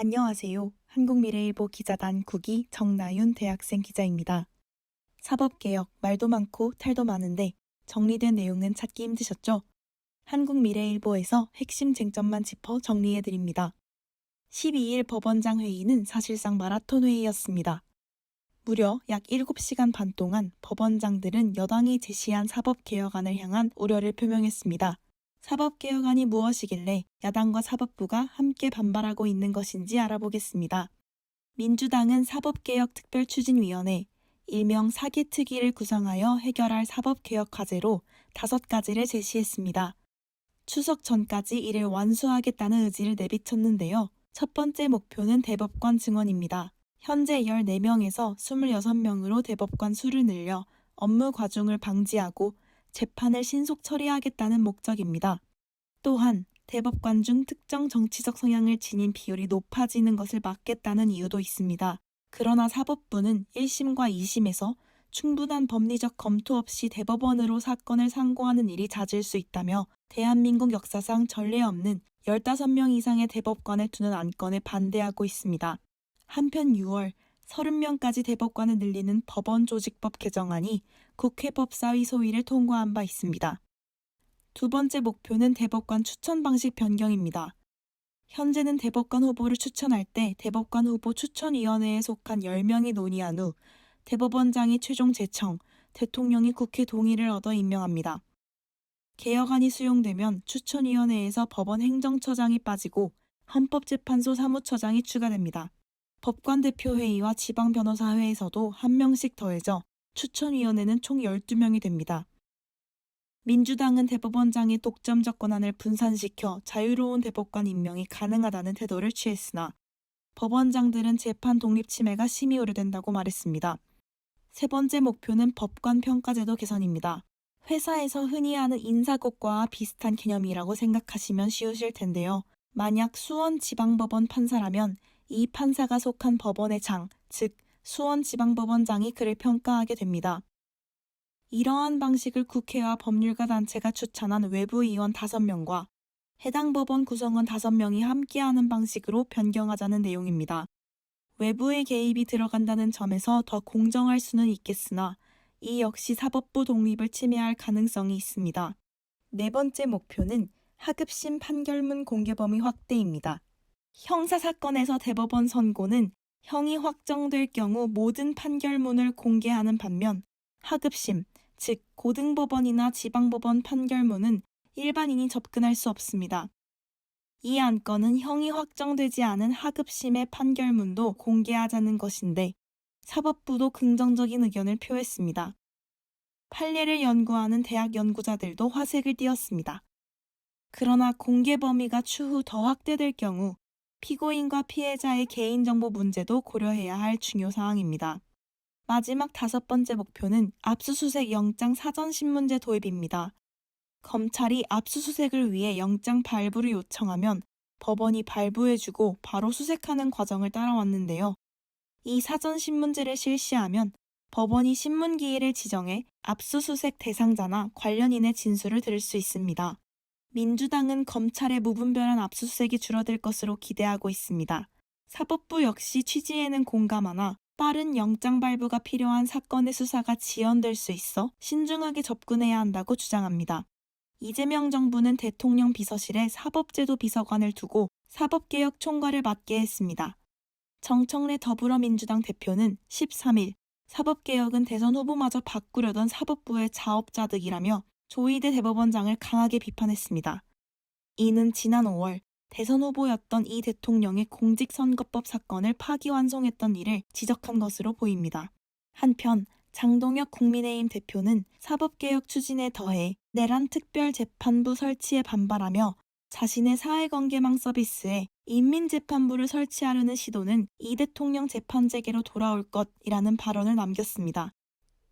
안녕하세요. 한국미래일보 기자단 9기 정나윤 대학생 기자입니다. 사법개혁, 말도 많고 탈도 많은데 정리된 내용은 찾기 힘드셨죠? 한국미래일보에서 핵심 쟁점만 짚어 정리해드립니다. 12일 법원장 회의는 사실상 마라톤 회의였습니다. 무려 약 7시간 반 동안 법원장들은 여당이 제시한 사법개혁안을 향한 우려를 표명했습니다. 사법개혁안이 무엇이길래 야당과 사법부가 함께 반발하고 있는 것인지 알아보겠습니다. 민주당은 사법개혁특별추진위원회, 일명 사개특위를 구성하여 해결할 사법개혁 과제로 5가지를 제시했습니다. 추석 전까지 이를 완수하겠다는 의지를 내비쳤는데요. 첫 번째 목표는 대법관 증원입니다. 현재 14명에서 26명으로 대법관 수를 늘려 업무 과중을 방지하고 재판을 신속 처리하겠다는 목적입니다. 또한 대법관 중 특정 정치적 성향을 지닌 비율이 높아지는 것을 막겠다는 이유도 있습니다. 그러나 사법부는 1심과 2심에서 충분한 법리적 검토 없이 대법원으로 사건을 상고하는 일이 잦을 수 있다며 대한민국 역사상 전례 없는 15명 이상의 대법관을 두는 안건에 반대하고 있습니다. 한편 6월 30명까지 대법관을 늘리는 법원조직법 개정안이 국회 법사위 소위를 통과한 바 있습니다. 두 번째 목표는 대법관 추천 방식 변경입니다. 현재는 대법관 후보를 추천할 때 대법관 후보 추천위원회에 속한 10명이 논의한 후 대법원장이 최종 제청, 대통령이 국회 동의를 얻어 임명합니다. 개혁안이 수용되면 추천위원회에서 법원 행정처장이 빠지고 헌법재판소 사무처장이 추가됩니다. 법관대표회의와 지방변호사회에서도 1명씩 더해져 추천위원회는 총 12명이 됩니다. 민주당은 대법원장의 독점적 권한을 분산시켜 자유로운 대법관 임명이 가능하다는 태도를 취했으나 법원장들은 재판 독립 침해가 심히 우려된다고 말했습니다. 세 번째 목표는 법관 평가제도 개선입니다. 회사에서 흔히 하는 인사고과와 비슷한 개념이라고 생각하시면 쉬우실 텐데요. 만약 수원지방법원 판사라면 이 판사가 속한 법원의 장, 즉 수원지방법원장이 그를 평가하게 됩니다. 이러한 방식을 국회와 법률가 단체가 추천한 외부위원 5명과 해당 법원 구성원 5명이 함께하는 방식으로 변경하자는 내용입니다. 외부의 개입이 들어간다는 점에서 더 공정할 수는 있겠으나 이 역시 사법부 독립을 침해할 가능성이 있습니다. 네 번째 목표는 하급심 판결문 공개 범위 확대입니다. 형사사건에서 대법원 선고는 형이 확정될 경우 모든 판결문을 공개하는 반면 하급심, 즉 고등법원이나 지방법원 판결문은 일반인이 접근할 수 없습니다. 이 안건은 형이 확정되지 않은 하급심의 판결문도 공개하자는 것인데 사법부도 긍정적인 의견을 표했습니다. 판례를 연구하는 대학 연구자들도 화색을 띄었습니다. 그러나 공개 범위가 추후 더 확대될 경우 피고인과 피해자의 개인정보 문제도 고려해야 할 중요 사항입니다. 마지막 5번째 목표는 압수수색 영장 사전신문제 도입입니다. 검찰이 압수수색을 위해 영장 발부를 요청하면 법원이 발부해주고 바로 수색하는 과정을 따라왔는데요. 이 사전신문제를 실시하면 법원이 신문기일을 지정해 압수수색 대상자나 관련인의 진술을 들을 수 있습니다. 민주당은 검찰의 무분별한 압수수색이 줄어들 것으로 기대하고 있습니다. 사법부 역시 취지에는 공감하나 빠른 영장 발부가 필요한 사건의 수사가 지연될 수 있어 신중하게 접근해야 한다고 주장합니다. 이재명 정부는 대통령 비서실에 사법제도 비서관을 두고 사법개혁 총괄을 맡게 했습니다. 정청래 더불어민주당 대표는 13일 사법개혁은 대선 후보마저 바꾸려던 사법부의 자업자득이라며 조희대 대법원장을 강하게 비판했습니다. 이는 지난 5월 대선 후보였던 이 대통령의 공직선거법 사건을 파기환송했던 일을 지적한 것으로 보입니다. 한편 장동혁 국민의힘 대표는 사법개혁 추진에 더해 내란 특별재판부 설치에 반발하며 자신의 사회관계망 서비스에 인민재판부를 설치하려는 시도는 이 대통령 재판재개로 돌아올 것이라는 발언을 남겼습니다.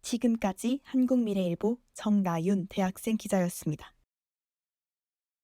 지금까지 한국미래일보 정나윤 대학생 기자였습니다.